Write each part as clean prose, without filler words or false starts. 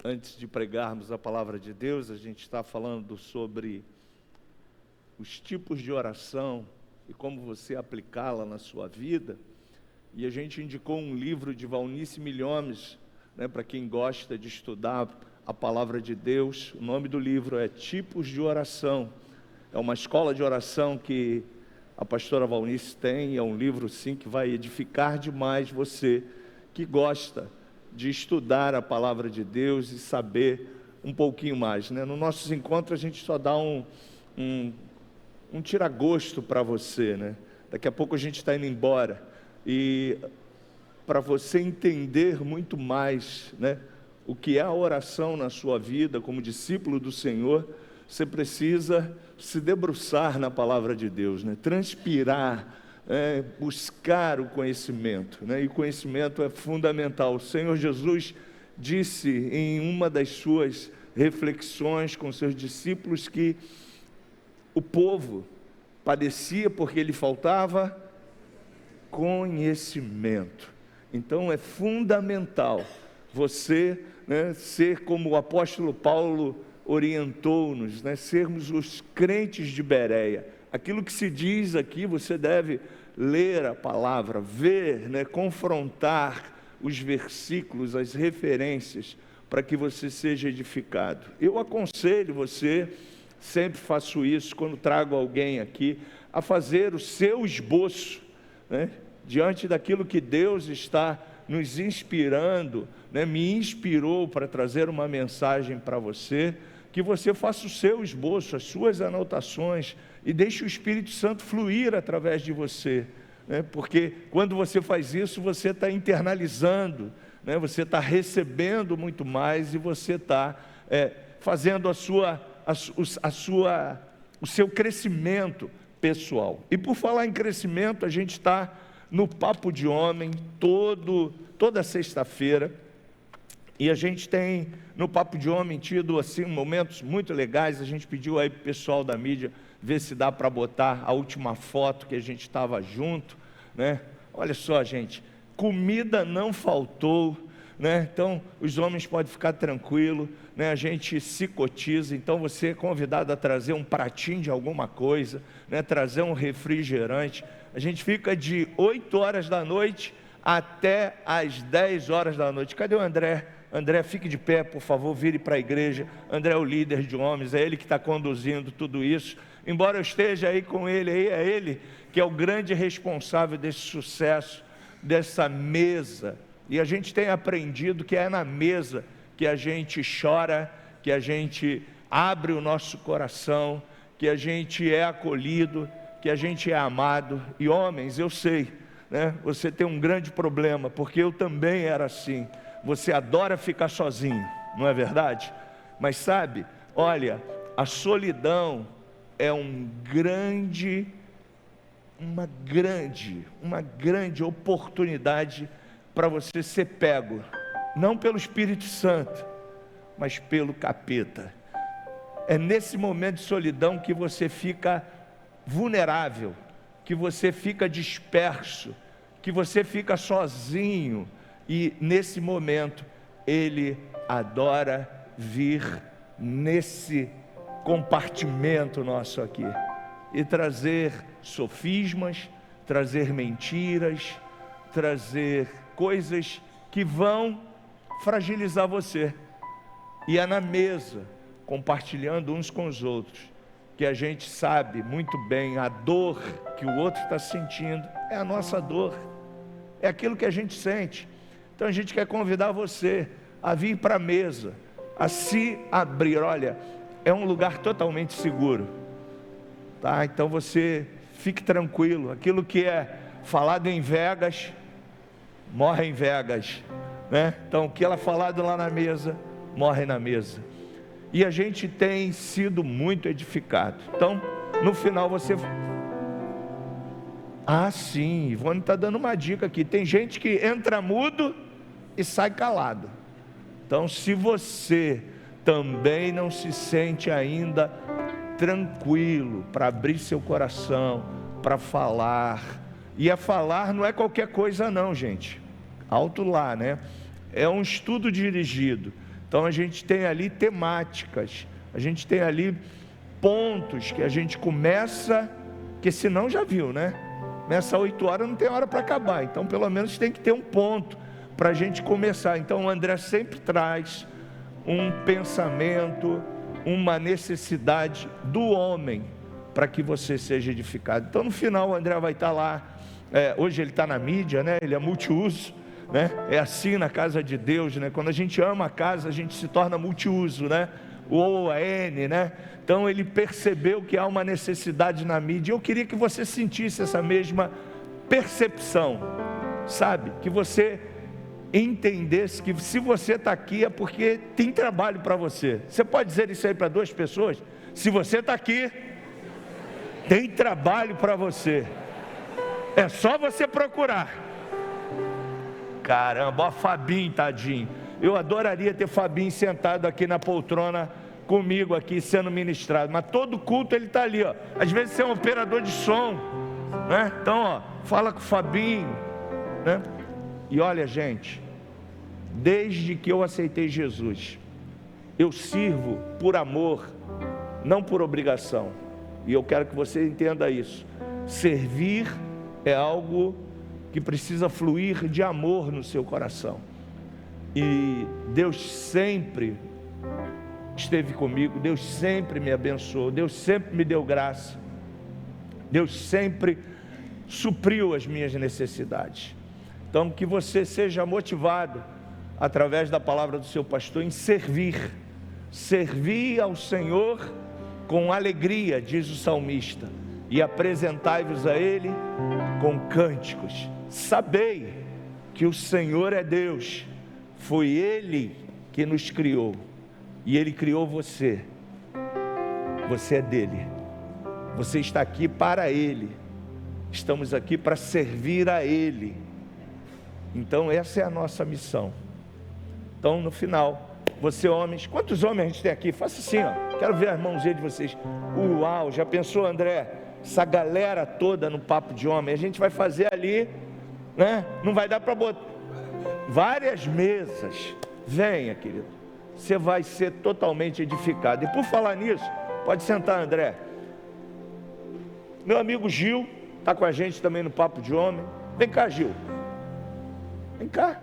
Antes de pregarmos a palavra de Deus, a gente está falando sobre os tipos de oração e como você aplicá-la na sua vida. E a gente indicou um livro de Valnice Milhomes, para quem gosta de estudar a palavra de Deus. O nome do livro é Tipos de Oração. É uma escola de oração que a pastora Valnice tem. É um livro, sim, que vai edificar demais você que gosta de estudar a palavra de Deus e saber um pouquinho mais, No nossos encontros a gente só dá um tira-gosto para você, Daqui a pouco a gente está indo embora, e para você entender muito mais, o que é a oração na sua vida como discípulo do Senhor, você precisa se debruçar na palavra de Deus, transpirar, buscar o conhecimento, e o conhecimento é fundamental. O Senhor Jesus disse em uma das suas reflexões com seus discípulos que o povo padecia porque lhe faltava conhecimento. Então é fundamental você ser como o apóstolo Paulo orientou-nos, sermos os crentes de Bereia. Aquilo que se diz aqui, você deve ler a palavra, ver, confrontar os versículos, as referências, para que você seja edificado. Eu aconselho você, sempre faço isso, quando trago alguém aqui, a fazer o seu esboço, diante daquilo que Deus está nos inspirando, me inspirou para trazer uma mensagem para você, que você faça o seu esboço, as suas anotações, e deixe o Espírito Santo fluir através de você, porque quando você faz isso, você está internalizando, você está recebendo muito mais, e você está fazendo o seu crescimento pessoal. E por falar em crescimento, a gente está no Papo de Homem toda sexta-feira, e a gente tem no Papo de Homem tido assim momentos muito legais. A gente pediu aí para o pessoal da mídia ver se dá para botar a última foto que a gente estava junto, Olha só, gente, comida não faltou, Então os homens podem ficar tranquilos, A gente se cotiza. Então você é convidado a trazer um pratinho de alguma coisa, trazer um refrigerante. A gente fica de 8 horas da noite até às 10 horas da noite. Cadê o André? André, fique de pé, por favor, vire para a igreja. André é o líder de homens, é ele que está conduzindo tudo isso. Embora eu esteja aí com ele, é ele que é o grande responsável desse sucesso, dessa mesa. E a gente tem aprendido que é na mesa que a gente chora, que a gente abre o nosso coração, que a gente é acolhido, que a gente é amado. E homens, eu sei, você tem um grande problema, porque eu também era assim. Você adora ficar sozinho, não é verdade? Mas sabe, olha, a solidão é uma grande oportunidade para você ser pego, não pelo Espírito Santo, mas pelo capeta. É nesse momento de solidão que você fica vulnerável, que você fica disperso, que você fica sozinho. E nesse momento, ele adora vir nesse compartimento nosso aqui e trazer sofismas, trazer mentiras, trazer coisas que vão fragilizar você. E é na mesa, compartilhando uns com os outros, que a gente sabe muito bem a dor que o outro está sentindo. É a nossa dor, é aquilo que a gente sente. Então a gente quer convidar você a vir para a mesa, a se abrir. Olha, é um lugar totalmente seguro, tá? Então você fique tranquilo. Aquilo que é falado em Vegas, morre em Vegas, Então o que ela falado lá na mesa, morre na mesa. E a gente tem sido muito edificado. Então, no final você... sim, Ivone está dando uma dica aqui. Tem gente que entra mudo e sai calado. Então, se você também não se sente ainda tranquilo para abrir seu coração, para falar, e a falar não é qualquer coisa não, gente. Alto lá, É um estudo dirigido. Então a gente tem ali temáticas, a gente tem ali pontos que a gente começa, que senão já viu, né? Começa às 8 horas, não tem hora para acabar, então pelo menos tem que ter um ponto para a gente começar. Então o André sempre traz um pensamento, uma necessidade do homem, para que você seja edificado. Então no final o André vai estar lá, hoje ele está na mídia, né? Ele é multiuso, né? É assim na casa de Deus, né? Quando a gente ama a casa, a gente se torna multiuso, né? O ON, né? Então ele percebeu que há uma necessidade na mídia. Eu queria que você sentisse essa mesma percepção, sabe? Que você entendesse que se você está aqui é porque tem trabalho para você. Você pode dizer isso aí para 2 pessoas? Se você está aqui, tem trabalho para você. É só você procurar. Caramba, ó Fabinho, tadinho. Eu adoraria ter Fabinho sentado aqui na poltrona comigo aqui, sendo ministrado. Mas todo culto ele está ali, ó. Às vezes você é um operador de som, né? Então, ó, fala com o Fabinho, né? E olha, gente, desde que eu aceitei Jesus, eu sirvo por amor, não por obrigação. E eu quero que você entenda isso. Servir é algo que precisa fluir de amor no seu coração. E Deus sempre esteve comigo, Deus sempre me abençoou, Deus sempre me deu graça, Deus sempre supriu as minhas necessidades. Então que você seja motivado através da palavra do seu pastor em servir ao Senhor com alegria, diz o salmista, e apresentai-vos a Ele com cânticos. Sabei que o Senhor é Deus, foi Ele que nos criou, e Ele criou você, você é dele, você está aqui para Ele, estamos aqui para servir a Ele. Então essa é a nossa missão. Então no final, você homens, quantos homens a gente tem aqui? Faça assim, ó, quero ver as mãozinhas de vocês. Uau, já pensou, André? Essa galera toda no papo de homem, a gente vai fazer ali, né? Não vai dar para botar várias mesas. Venha, querido, você vai ser totalmente edificado. E por falar nisso, pode sentar, André. Meu amigo Gil está com a gente também no papo de homem. Vem cá, Gil, vem cá.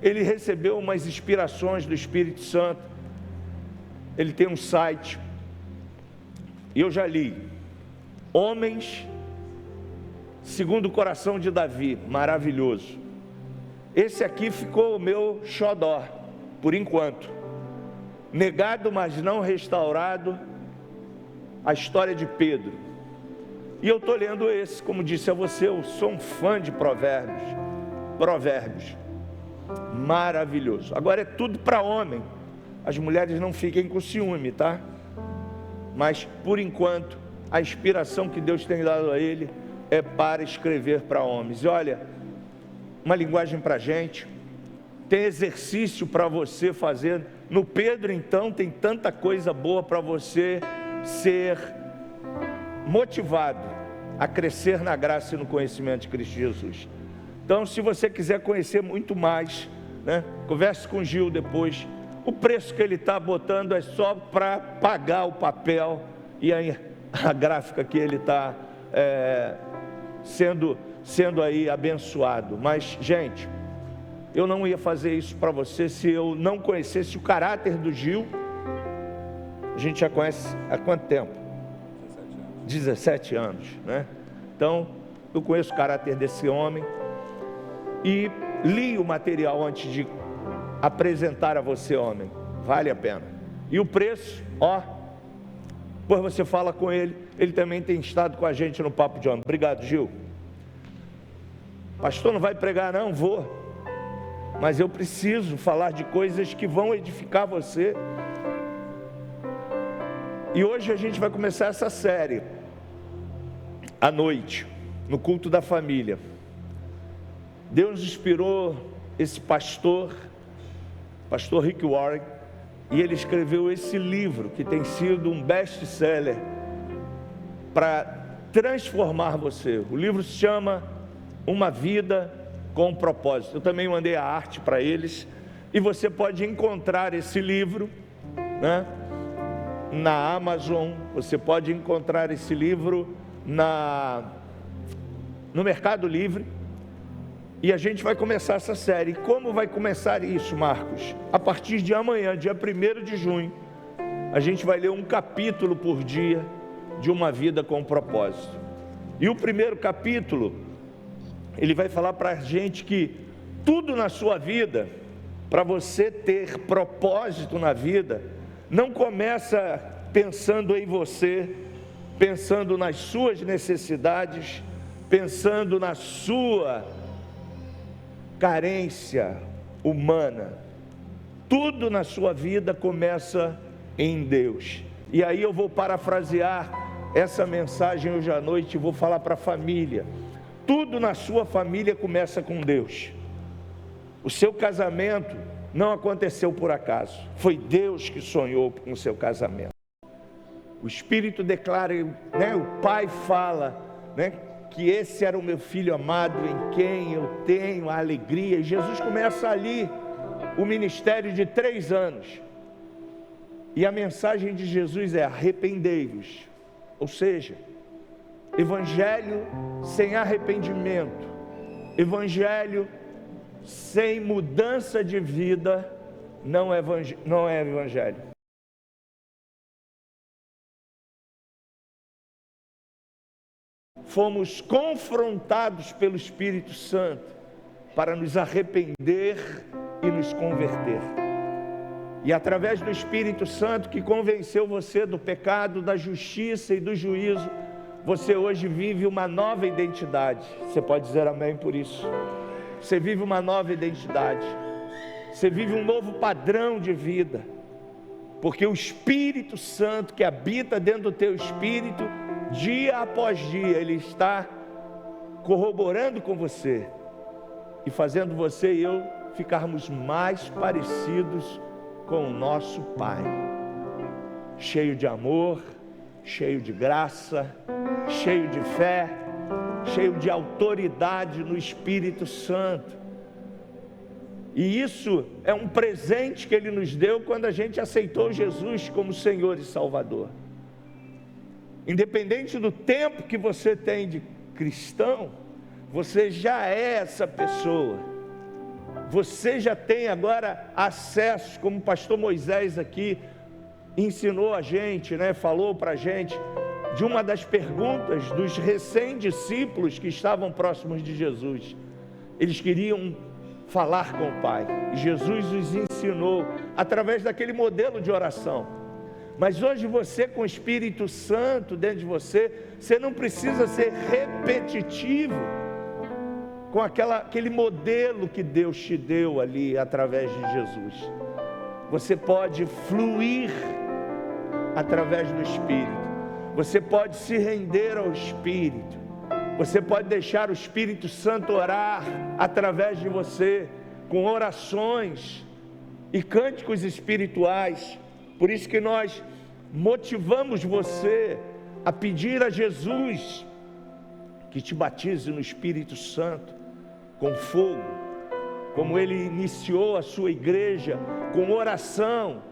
Ele recebeu umas inspirações do Espírito Santo. Ele tem um site, e eu já li, Homens segundo o coração de Davi, maravilhoso. Esse aqui ficou o meu xodó, por enquanto. Negado, mas não restaurado, a história de Pedro. E eu estou lendo esse, como disse a você, eu sou um fã de Provérbios, maravilhoso. Agora é tudo para homem, as mulheres não fiquem com ciúme, tá? Mas por enquanto, a inspiração que Deus tem dado a ele é para escrever para homens. E olha, uma linguagem para a gente, tem exercício para você fazer. No Pedro, então, tem tanta coisa boa para você ser motivado a crescer na graça e no conhecimento de Cristo Jesus. Então, se você quiser conhecer muito mais, né, converse com o Gil depois. O preço que ele está botando é só para pagar o papel e a gráfica que ele está sendo aí abençoado. Mas, gente, eu não ia fazer isso para você se eu não conhecesse o caráter do Gil. A gente já conhece há quanto tempo? 17 anos, né? Então, eu conheço o caráter desse homem e li o material antes de apresentar a você, homem. Vale a pena. E o preço, ó, depois você fala com ele. Ele também tem estado com a gente no Papo de Homem. Obrigado, Gil. Pastor, não vai pregar não? Vou. Mas eu preciso falar de coisas que vão edificar você. E hoje a gente vai começar essa série à noite, no culto da família. Deus inspirou esse pastor Rick Warren, e ele escreveu esse livro que tem sido um best-seller para transformar você. O livro se chama Uma Vida com Propósito. Eu também mandei a arte para eles, E você pode encontrar esse livro, né, na Amazon, você pode encontrar esse livro no Mercado Livre. E a gente vai começar essa série. Como vai começar isso, Marcos? A partir de amanhã, dia 1º de junho, a gente vai ler um capítulo por dia de uma vida com propósito. E o primeiro capítulo, ele vai falar para a gente que tudo na sua vida, para você ter propósito na vida, não começa pensando em você, pensando nas suas necessidades, pensando na sua carência humana. Tudo na sua vida começa em Deus. E aí eu vou parafrasear essa mensagem hoje à noite e vou falar para a família. Tudo na sua família começa com Deus. O seu casamento não aconteceu por acaso. Foi Deus que sonhou com o seu casamento. O Espírito declara, né, o Pai fala, né, que esse era o meu filho amado em quem eu tenho a alegria. E Jesus começa ali o ministério de 3 anos. E a mensagem de Jesus é: arrependei-vos. Ou seja, evangelho sem arrependimento, evangelho sem mudança de vida, não é evangelho. Fomos confrontados pelo Espírito Santo para nos arrepender e nos converter. E através do Espírito Santo que convenceu você do pecado, da justiça e do juízo, você hoje vive uma nova identidade. Você pode dizer amém por isso? Você vive uma nova identidade. Você vive um novo padrão de vida. Porque o Espírito Santo que habita dentro do teu espírito, dia após dia, ele está corroborando com você e fazendo você e eu ficarmos mais parecidos com o nosso Pai, cheio de amor, cheio de graça, cheio de fé, cheio de autoridade no Espírito Santo. E isso é um presente que Ele nos deu quando a gente aceitou Jesus como Senhor e Salvador. Independente do tempo que você tem de cristão, você já é essa pessoa. Você já tem agora acesso, como o pastor Moisés aqui ensinou a gente, né? Falou para a gente de uma das perguntas dos recém-discípulos que estavam próximos de Jesus. Eles queriam falar com o Pai, e Jesus os ensinou através daquele modelo de oração. Mas hoje você, com o Espírito Santo dentro de você, você não precisa ser repetitivo com aquele modelo que Deus te deu ali através de Jesus. Você pode fluir através do Espírito. Você pode se render ao Espírito. Você pode deixar o Espírito Santo orar através de você, com orações e cânticos espirituais. Por isso que nós motivamos você a pedir a Jesus que te batize no Espírito Santo, com fogo, como Ele iniciou a sua igreja, com oração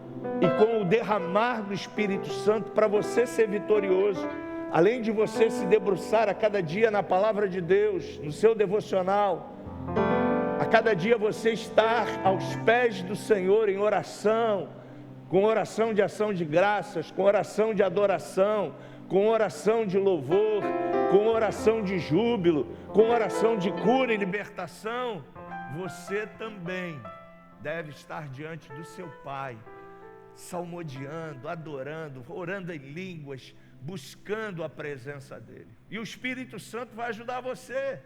e com o derramar do Espírito Santo para você ser vitorioso. Além de você se debruçar a cada dia na palavra de Deus, no seu devocional, a cada dia você estar aos pés do Senhor em oração, com oração de ação de graças, com oração de adoração, com oração de louvor, com oração de júbilo, com oração de cura e libertação, você também deve estar diante do seu Pai, salmodiando, adorando, orando em línguas, buscando a presença dEle. E o Espírito Santo vai ajudar você.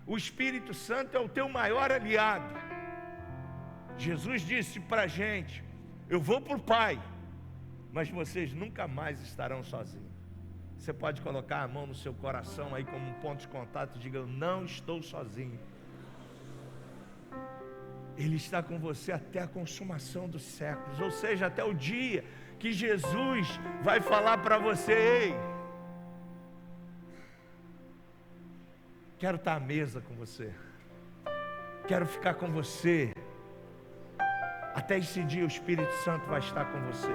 O Espírito Santo é o teu maior aliado. Jesus disse para a gente: eu vou para o Pai, mas vocês nunca mais estarão sozinhos. Você pode colocar a mão no seu coração aí como um ponto de contato e diga: eu não estou sozinho. Ele está com você até a consumação dos séculos, ou seja, até o dia que Jesus vai falar para você: ei, quero estar à mesa com você, quero ficar com você, Até esse dia o Espírito Santo vai estar com você.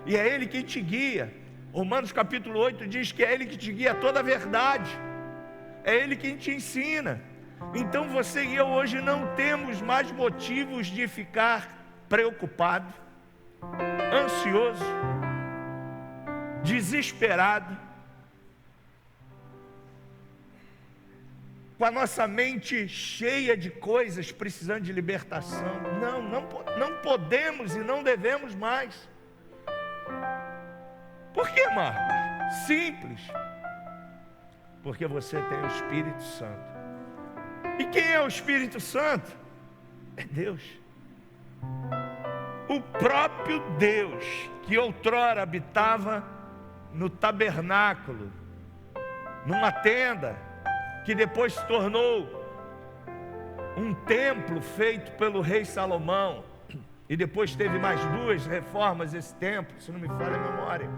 E é Ele quem te guia. Romanos capítulo 8 diz que é Ele que te guia a toda a verdade. É Ele quem te ensina. Então você e eu hoje não temos mais motivos de ficar preocupado, ansioso, desesperado, com a nossa mente cheia de coisas, precisando de libertação. Não podemos e não devemos mais. Por que, Marcos? Simples. Porque você tem o Espírito Santo. E quem é o Espírito Santo? É Deus. O próprio Deus, que outrora habitava no tabernáculo, numa tenda, que depois se tornou um templo feito pelo rei Salomão, e depois teve mais 2 reformas esse templo, se não me falha a memória.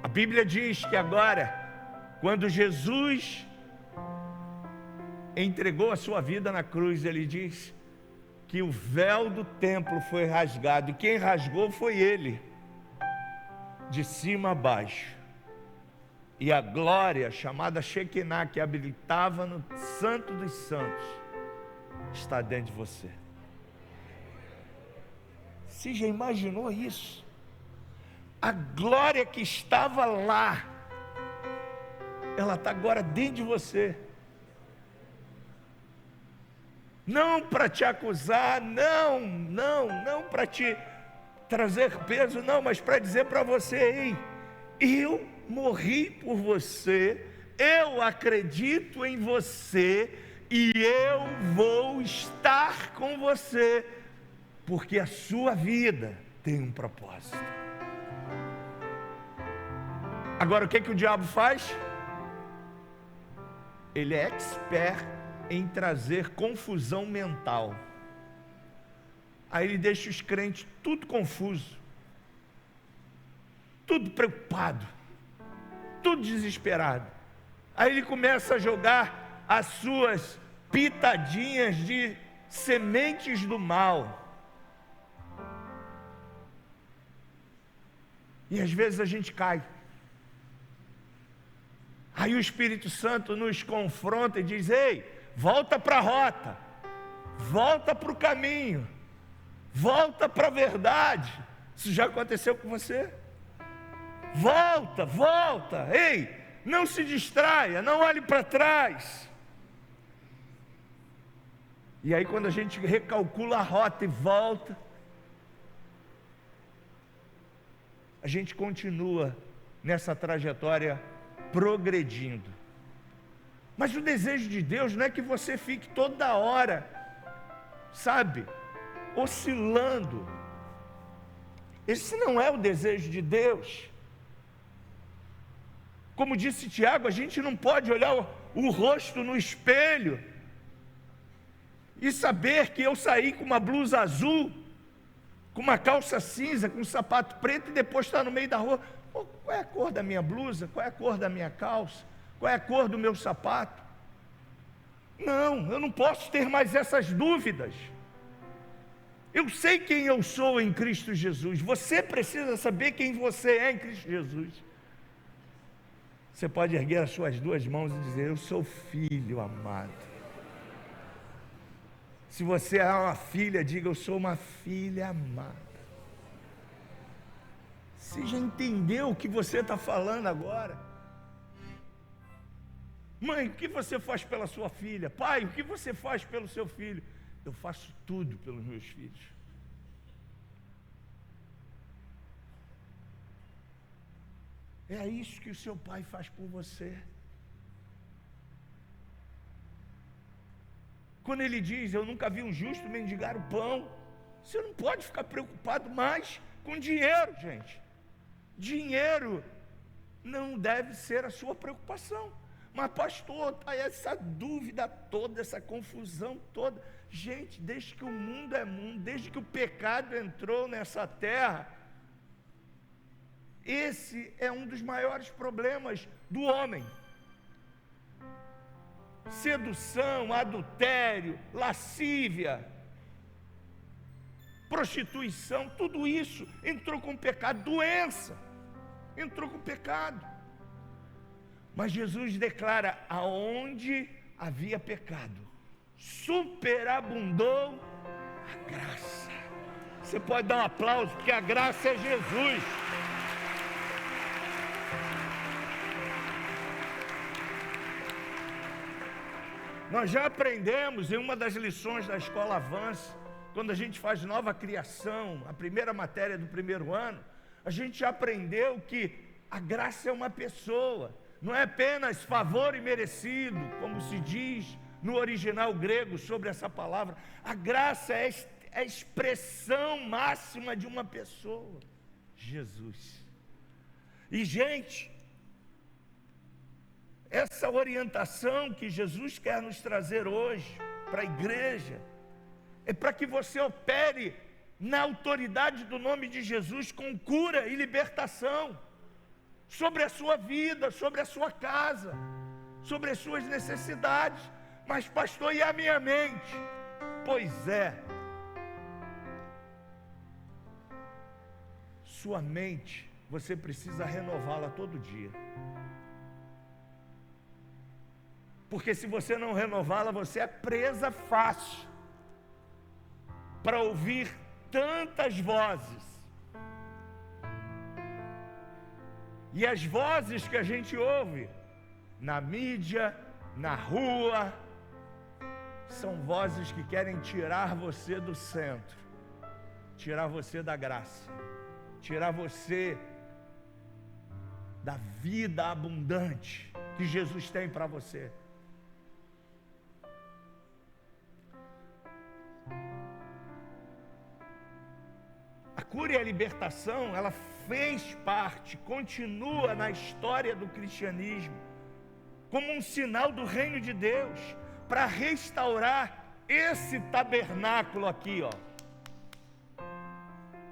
A Bíblia diz que agora, quando Jesus entregou a sua vida na cruz, ele diz que o véu do templo foi rasgado, e quem rasgou foi ele, de cima a baixo. E a glória, chamada Shekinah, que habitava no Santo dos Santos, está dentro de você. Você já imaginou isso? A glória que estava lá, ela está agora dentro de você. Não para te acusar, não para te trazer peso, não, mas para dizer para você: ei, eu morri por você, eu acredito em você e eu vou estar com você, porque a sua vida tem um propósito. Agora, o que o diabo faz? Ele é expert em trazer confusão mental. Aí ele deixa os crentes tudo confuso, tudo preocupado, tudo desesperado. Aí ele começa a jogar as suas pitadinhas de sementes do mal. E às vezes a gente cai. Aí o Espírito Santo nos confronta e diz: ei, volta para a rota, volta para o caminho, volta para a verdade. Isso já aconteceu com você? Volta, ei, não se distraia, não olhe para trás. E aí quando a gente recalcula a rota e volta, a gente continua nessa trajetória progredindo. Mas o desejo de Deus não é que você fique toda hora, sabe, oscilando. Esse não é o desejo de Deus. Como disse Tiago, a gente não pode olhar o rosto no espelho e saber que eu saí com uma blusa azul, com uma calça cinza, com um sapato preto, e depois estar no meio da rua: qual é a cor da minha blusa? Qual é a cor da minha calça? Qual é a cor do meu sapato? Não, eu não posso ter mais essas dúvidas. Eu sei quem eu sou em Cristo Jesus. Você precisa saber quem você é em Cristo Jesus. Você pode erguer as suas 2 mãos e dizer: eu sou filho amado. Se você é uma filha, diga: eu sou uma filha amada. Você já entendeu o que você está falando agora? Mãe, o que você faz pela sua filha? Pai, o que você faz pelo seu filho? Eu faço tudo pelos meus filhos. É isso que o seu pai faz por você. Quando ele diz: eu nunca vi um justo mendigar o pão, você não pode ficar preocupado mais com dinheiro, gente. Dinheiro não deve ser a sua preocupação. Mas pastor, tá essa dúvida toda, essa confusão toda. Gente, desde que o mundo é mundo, desde que o pecado entrou nessa terra, esse é um dos maiores problemas do homem. Sedução, adultério, lascívia, prostituição, tudo isso entrou com pecado, doença, entrou com pecado. Mas Jesus declara: aonde havia pecado, superabundou a graça. Você pode dar um aplauso, porque a graça é Jesus. Nós já aprendemos em uma das lições da Escola Avance, quando a gente faz nova criação, a primeira matéria do primeiro ano, a gente já aprendeu que a graça é uma pessoa, não é apenas favor imerecido, como se diz no original grego sobre essa palavra. A graça é a expressão máxima de uma pessoa, Jesus. E, gente, essa orientação que Jesus quer nos trazer hoje para a igreja é para que você opere na autoridade do nome de Jesus com cura e libertação sobre a sua vida, sobre a sua casa, sobre as suas necessidades. Mas, pastor, e a minha mente? Pois é, sua mente, você precisa renová-la todo dia. Porque se você não renová-la, você é presa fácil para ouvir tantas vozes. E as vozes que a gente ouve na mídia, na rua, são vozes que querem tirar você do centro, tirar você da graça, tirar você da vida abundante que Jesus tem para você. A cura e a libertação, ela fez parte, continua na história do cristianismo, como um sinal do reino de Deus, para restaurar esse tabernáculo aqui, ó.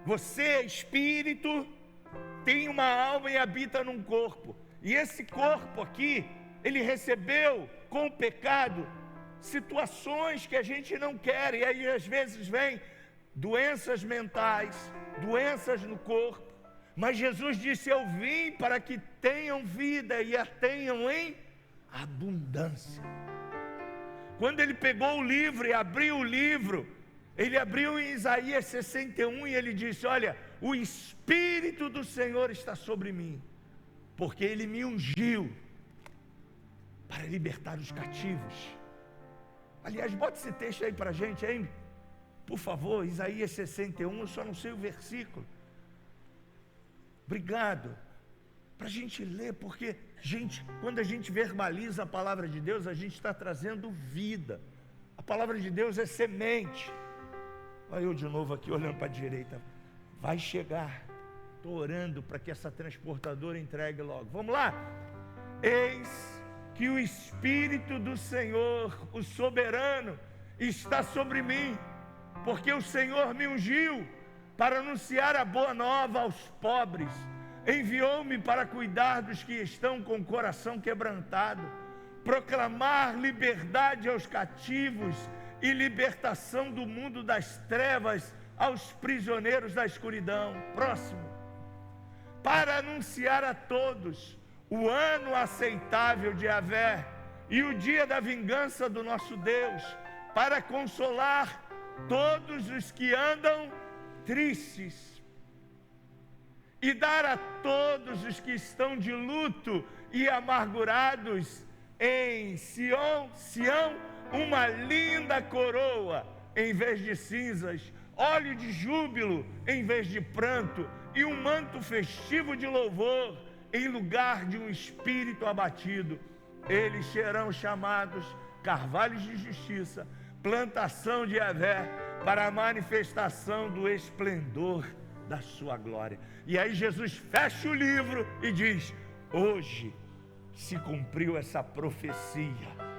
Você é espírito, tem uma alma e habita num corpo, e esse corpo aqui, ele recebeu com o pecado situações que a gente não quer, e aí às vezes vem doenças mentais, doenças no corpo, mas Jesus disse: eu vim para que tenham vida e a tenham em abundância. Quando ele pegou o livro e abriu o livro, ele abriu em Isaías 61 e ele disse: olha, o Espírito do Senhor está sobre mim, porque ele me ungiu para libertar os cativos. Aliás, bota esse texto aí para a gente, hein? Por favor, Isaías 61, eu só não sei o versículo. Obrigado. Para a gente ler, porque, gente, quando a gente verbaliza a palavra de Deus, a gente está trazendo vida. A palavra de Deus é semente. Olha eu de novo aqui olhando para a direita. Vai chegar. Estou orando para que essa transportadora entregue logo. Vamos lá? Eis que o Espírito do Senhor, o soberano, está sobre mim, porque o Senhor me ungiu para anunciar a boa nova aos pobres, enviou-me para cuidar dos que estão com o coração quebrantado, proclamar liberdade aos cativos e libertação do mundo das trevas aos prisioneiros da escuridão. Próximo. Para anunciar a todos o ano aceitável de Yahvé e o dia da vingança do nosso Deus, para consolar todos os que andam tristes e dar a todos os que estão de luto e amargurados em Sião uma linda coroa em vez de cinzas, óleo de júbilo em vez de pranto e um manto festivo de louvor em lugar de um espírito abatido. Eles serão chamados carvalhos de justiça, plantação de Yahvé, para a manifestação do esplendor da sua glória. E aí Jesus fecha o livro e diz: hoje se cumpriu essa profecia.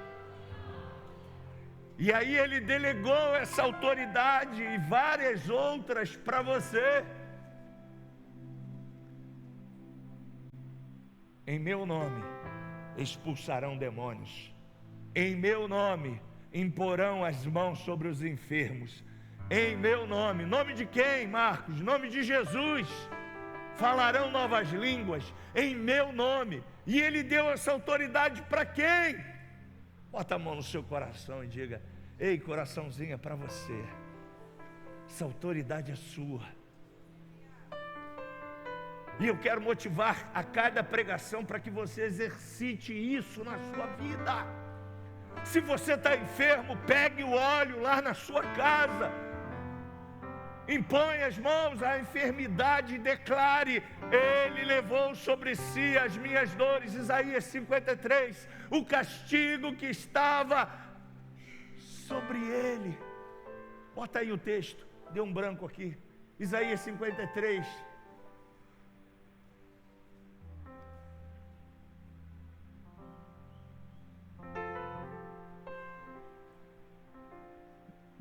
E aí ele delegou essa autoridade e várias outras para você. Em meu nome expulsarão demônios, em meu nome imporão as mãos sobre os enfermos, em meu nome. Nome de quem, Marcos? Nome de Jesus. Falarão novas línguas em meu nome. E Ele deu essa autoridade para quem? Bota a mão no seu coração e diga: ei, coraçãozinho, é para você. Essa autoridade é sua. E eu quero motivar a cada pregação para que você exercite isso na sua vida. Se você está enfermo, pegue o óleo lá na sua casa, impõe as mãos à enfermidade e declare: Ele levou sobre si as minhas dores. Isaías 53, o castigo que estava sobre Ele. Bota aí o texto, deu um branco aqui. Isaías 53.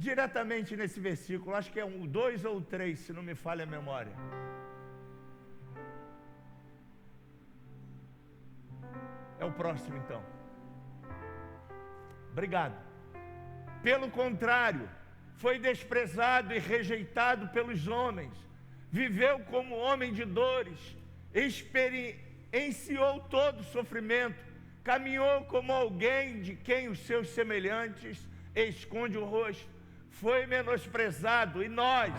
Diretamente nesse versículo, acho que é 2 ou 3, se não me falha a memória. É o próximo então. Obrigado. Pelo contrário, foi desprezado e rejeitado pelos homens, viveu como homem de dores, experienciou todo sofrimento, caminhou como alguém de quem os seus semelhantes esconde o rosto. Foi menosprezado e nós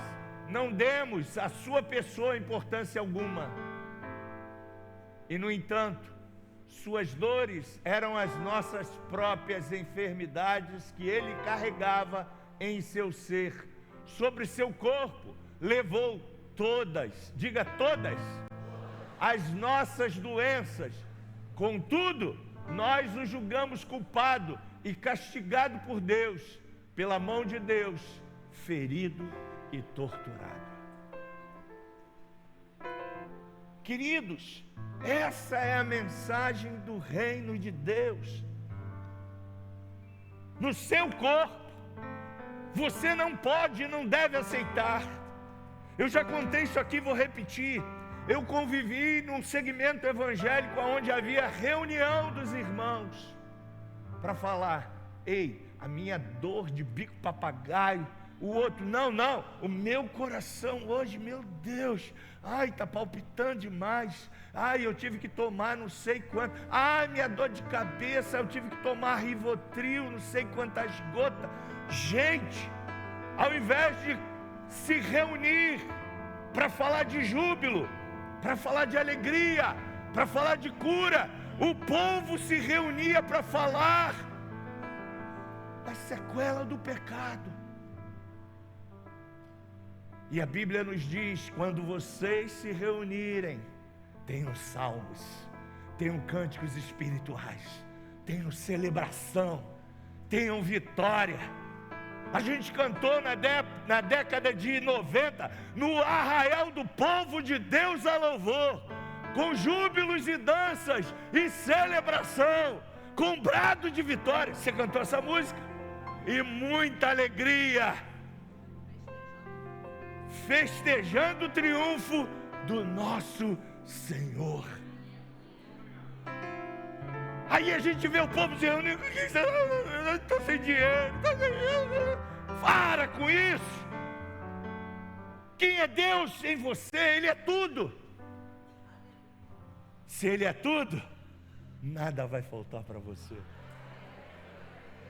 não demos à sua pessoa importância alguma. E no entanto, suas dores eram as nossas próprias enfermidades que Ele carregava em seu ser. Sobre seu corpo levou todas, diga todas, as nossas doenças. Contudo, nós o julgamos culpado e castigado por Deus, pela mão de Deus, ferido e torturado. Queridos, essa é a mensagem do reino de Deus. No seu corpo, você não pode e não deve aceitar. Eu já contei isso aqui, vou repetir. Eu convivi num segmento evangélico onde havia reunião dos irmãos para falar: ei, a minha dor de bico papagaio. O outro: não, o meu coração hoje, meu Deus, ai, está palpitando demais, ai, eu tive que tomar não sei quanto, ai, minha dor de cabeça, eu tive que tomar Rivotril, não sei quantas gotas. Gente, ao invés de se reunir para falar de júbilo, para falar de alegria, para falar de cura, o povo se reunia para falar da sequela do pecado. E a Bíblia nos diz: quando vocês se reunirem, tenham salmos, tenham cânticos espirituais, tenham celebração, tenham vitória. A gente cantou na década de 90, no arraial do povo de Deus a louvor, com júbilos e danças e celebração, com brado de vitória. Você cantou essa música? E muita alegria, festejando o triunfo do nosso Senhor. Aí a gente vê o povo se reunindo: eu estou sem dinheiro, para com isso. Quem é Deus em você? Ele é tudo. Se Ele é tudo, nada vai faltar para você.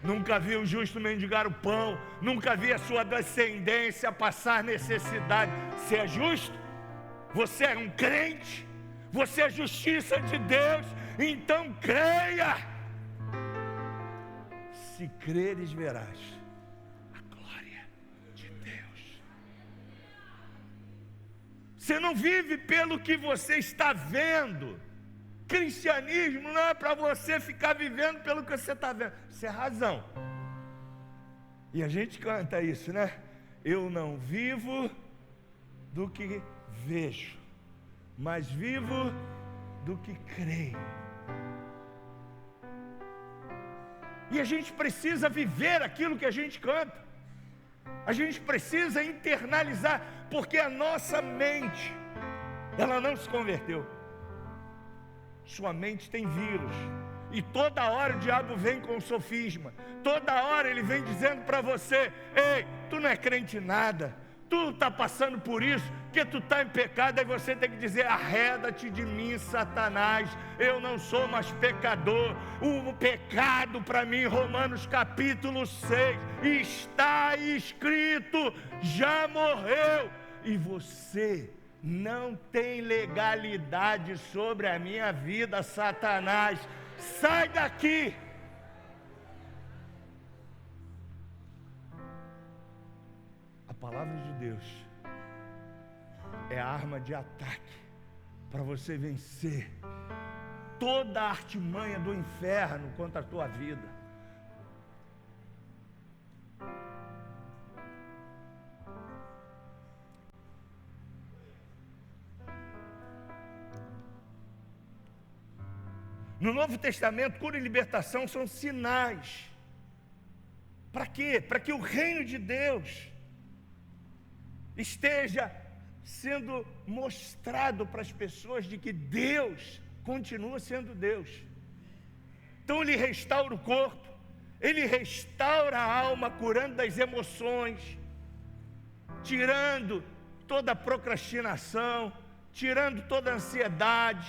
Nunca vi o justo mendigar o pão, nunca vi a sua descendência passar necessidade. Você é justo? Você é um crente? Você é justiça de Deus? Então creia. Se creres, verás a glória de Deus. Você não vive pelo que você está vendo. Cristianismo não é para você ficar vivendo pelo que você está vendo. Isso é razão. E a gente canta isso, né? Eu não vivo do que vejo, mas vivo do que creio. E a gente precisa viver aquilo que a gente canta. A gente precisa internalizar, porque a nossa mente, ela não se converteu. Sua mente tem vírus, e toda hora o diabo vem com sofisma, toda hora ele vem dizendo para você: ei, tu não é crente em nada, tu está passando por isso, porque tu está em pecado, aí você tem que dizer: arreda-te de mim, Satanás, eu não sou mais pecador. O pecado para mim, Romanos capítulo 6, está escrito, já morreu, e você não tem legalidade sobre a minha vida, Satanás, sai daqui. A palavra de Deus é a arma de ataque para você vencer toda a artimanha do inferno contra a tua vida. No Novo Testamento, cura e libertação são sinais. Para quê? Para que o reino de Deus esteja sendo mostrado para as pessoas de que Deus continua sendo Deus. Então Ele restaura o corpo, Ele restaura a alma, curando das emoções, tirando toda a procrastinação, tirando toda a ansiedade,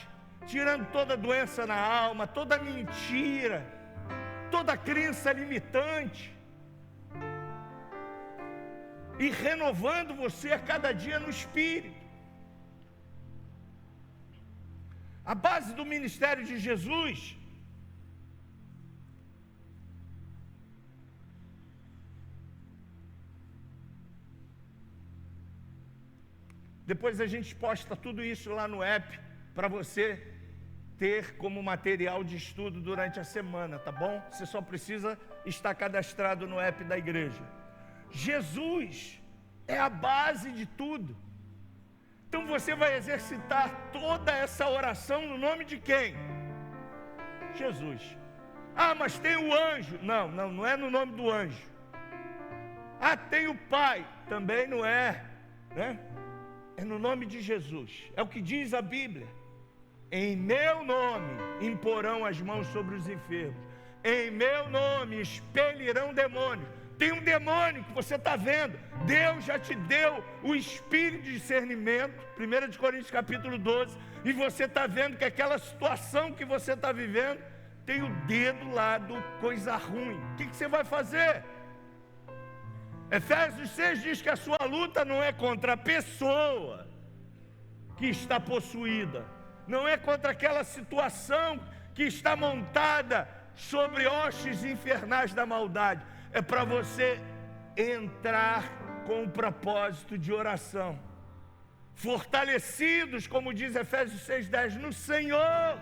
tirando toda a doença na alma, toda a mentira, toda a crença limitante, e renovando você a cada dia no Espírito. A base do ministério de Jesus depois a gente posta tudo isso lá no app para você ter como material de estudo durante a semana, tá bom? Você só precisa estar cadastrado no app da igreja. Jesus é a base de tudo. Então você vai exercitar toda essa oração no nome de quem? Jesus. Ah, mas tem o anjo. Não é no nome do anjo. Ah, tem o Pai. Também não é, né? É no nome de Jesus. É o que diz a Bíblia. Em meu nome imporão as mãos sobre os enfermos. Em meu nome expelirão demônios. Tem um demônio que você está vendo. Deus já te deu o espírito de discernimento, 1 Coríntios capítulo 12, e você está vendo que aquela situação que você está vivendo tem o dedo lá do coisa ruim. O que você vai fazer? Efésios 6 diz que a sua luta não é contra a pessoa que está possuída, não é contra aquela situação que está montada sobre hostes infernais da maldade. É para você entrar com o propósito de oração, fortalecidos, como diz Efésios 6,10, no Senhor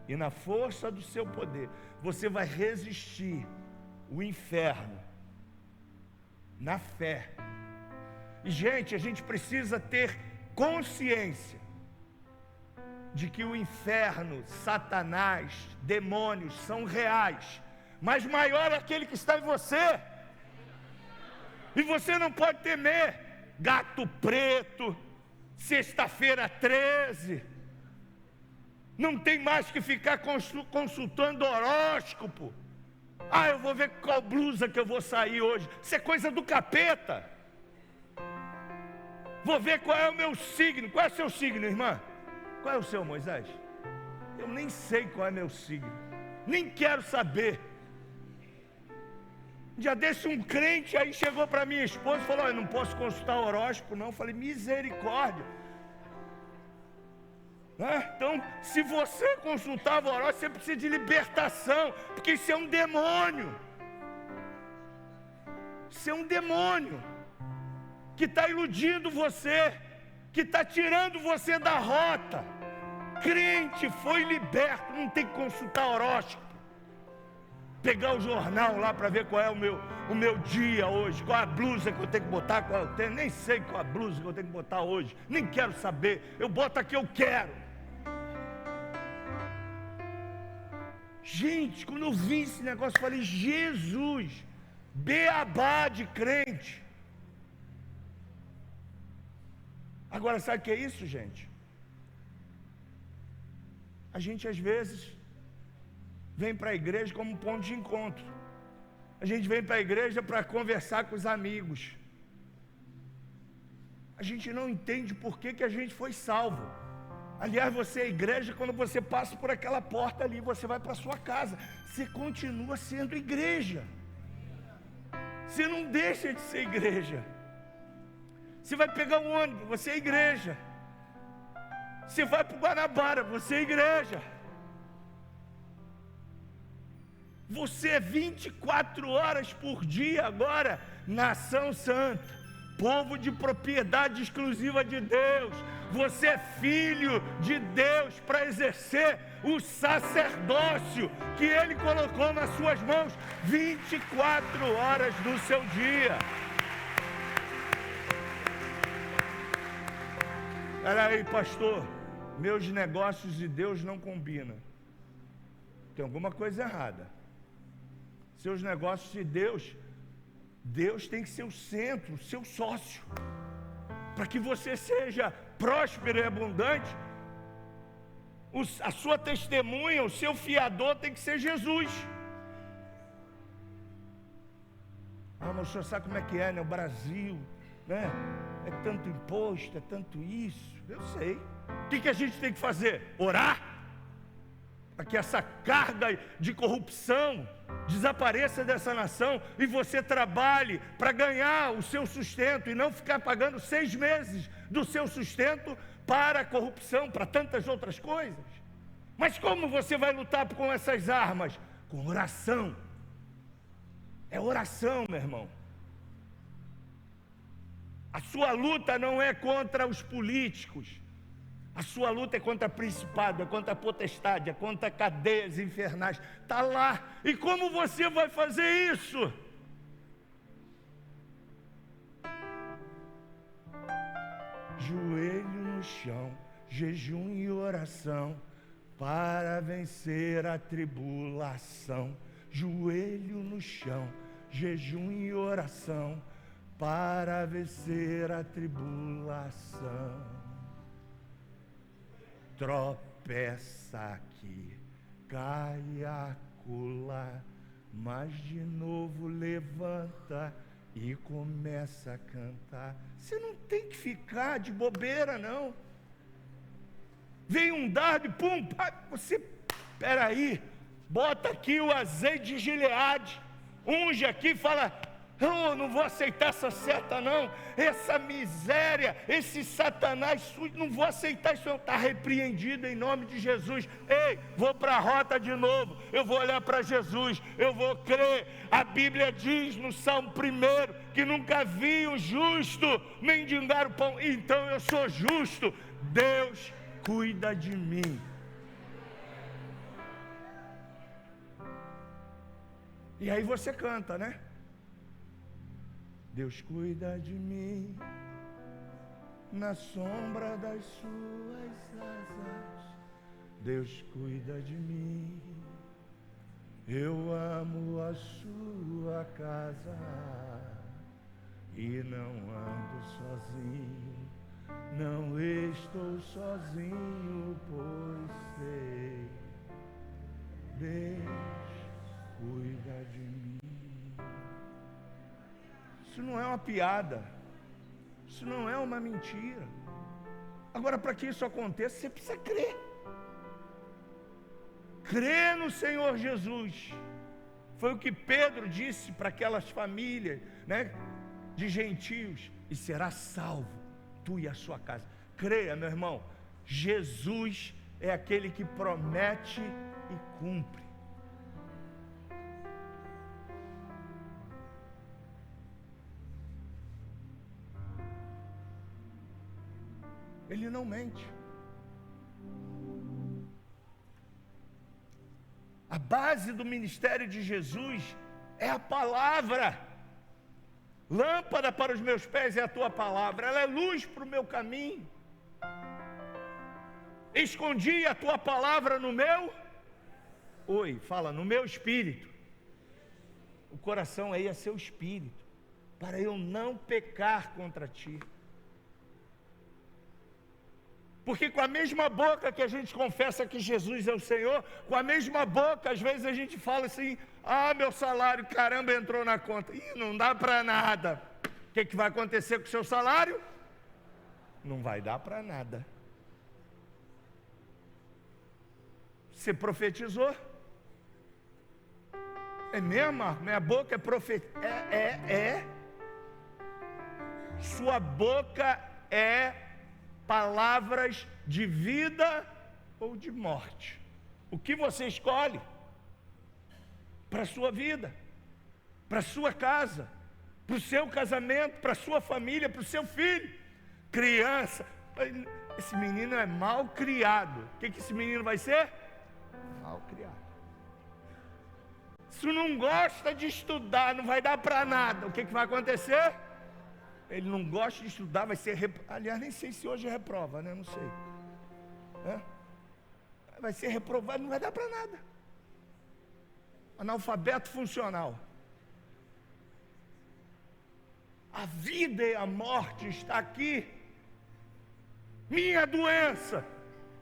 e na força do seu poder. Você vai resistir o inferno na fé. E gente, a gente precisa ter consciência de que o inferno, Satanás, demônios são reais, mas maior é aquele que está em você. E você não pode temer gato preto, sexta-feira 13. Não tem mais que ficar consultando horóscopo. Ah, eu vou ver qual blusa que eu vou sair hoje. Isso é coisa do capeta. Vou ver qual é o meu signo. Qual é o seu signo, irmã? Qual é o seu, Moisés? Eu nem sei qual é meu signo. Nem quero saber. Um dia desse um crente aí chegou para minha esposa e falou: eu não posso consultar horóscopo não. Eu falei: misericórdia. Então, se você consultava o horóscopo, você precisa de libertação, porque isso é um demônio. Isso é um demônio que está iludindo você, que está tirando você da rota. Crente foi liberto, não tem que consultar horóscopo, pegar o jornal lá para ver qual é o meu dia hoje, qual é a blusa que eu tenho que botar, qual eu tenho, nem sei qual é a blusa que eu tenho que botar hoje, nem quero saber, eu boto a que eu quero. Gente, quando eu vi esse negócio, eu falei: Jesus, beabá de crente. Agora, sabe o que é isso, gente? A gente às vezes vem para a igreja como um ponto de encontro. A gente vem para a igreja para conversar com os amigos. a gente não entende por que a gente foi salvo. Aliás, você é igreja, quando você passa por aquela porta ali, você vai para a sua casa, você continua sendo igreja. Você não deixa de ser igreja. Você vai pegar um ônibus, você é igreja. Você vai para o Guanabara, você é igreja. Você é 24 horas por dia agora, nação santa, povo de propriedade exclusiva de Deus. Você é filho de Deus para exercer o sacerdócio que Ele colocou nas suas mãos 24 horas do seu dia. Peraí, pastor, meus negócios e Deus não combinam. Tem alguma coisa errada. Seus negócios e Deus tem que ser o centro, o seu sócio. Para que você seja próspero e abundante, a sua testemunha, o seu fiador tem que ser Jesus. Ah, mas o senhor sabe como é que é, né? O Brasil, né? É tanto imposto, é tanto isso. Eu sei. O que a gente tem que fazer? Orar? Para que essa carga de corrupção desapareça dessa nação e você trabalhe para ganhar o seu sustento e não ficar pagando 6 meses do seu sustento para a corrupção, para tantas outras coisas. Mas como você vai lutar com essas armas? Com oração. É oração, meu irmão. A sua luta não é contra os políticos. A sua luta é contra principado, é contra potestade, é contra cadeias infernais. Está lá. E como você vai fazer isso? Joelho no chão, jejum e oração, para vencer a tribulação. Joelho no chão, jejum e oração, para vencer a tribulação. Tropeça aqui, cai acolá, mas de novo levanta e começa a cantar. Você não tem que ficar de bobeira, não. Vem um dardo e pum, você, peraí, bota aqui o azeite de Gileade, unge aqui e fala: eu não vou aceitar essa seta não, essa miséria, esse satanás sujo, não vou aceitar isso, está repreendido em nome de Jesus. Ei, vou para a rota de novo, eu vou olhar para Jesus, eu vou crer. A Bíblia diz no Salmo 1 que nunca vi o justo mendigar o pão, então eu sou justo, Deus cuida de mim. E aí você canta, né? Deus cuida de mim, na sombra das suas asas. Deus cuida de mim, eu amo a sua casa e não ando sozinho, não estou sozinho, pois sei, Deus cuida de mim. Isso não é uma piada, isso não é uma mentira. Agora, para que isso aconteça, você precisa crer. Crer no Senhor Jesus. Foi o que Pedro disse para aquelas famílias, né, de gentios: e será salvo, tu e a sua casa. Creia, meu irmão, Jesus é aquele que promete e cumpre. Ele não mente. A base do ministério de Jesus é a palavra. Lâmpada para os meus pés é a tua palavra, ela é luz para o meu caminho. Escondi a tua palavra no meu... no meu espírito. O coração aí é seu espírito, para eu não pecar contra ti. Porque com a mesma boca que a gente confessa que Jesus é o Senhor, com a mesma boca, às vezes a gente fala assim: ah, meu salário, caramba, entrou na conta. Ih, não dá para nada. O que vai acontecer com o seu salário? não vai dar para nada. Você profetizou? É mesmo? Minha boca é profecia. Sua boca é palavras de vida ou de morte. O que você escolhe para a sua vida, para a sua casa, para o seu casamento, para a sua família, para o seu filho, criança. Esse menino é mal criado. O que esse menino vai ser? Mal criado. Se não gosta de estudar, não vai dar para nada. O que vai acontecer? Ele não gosta de estudar, vai ser aliás, nem sei se hoje reprova, né? Não sei. Vai ser reprovado, não vai dar para nada. Analfabeto funcional. A vida e a morte está aqui. Minha doença.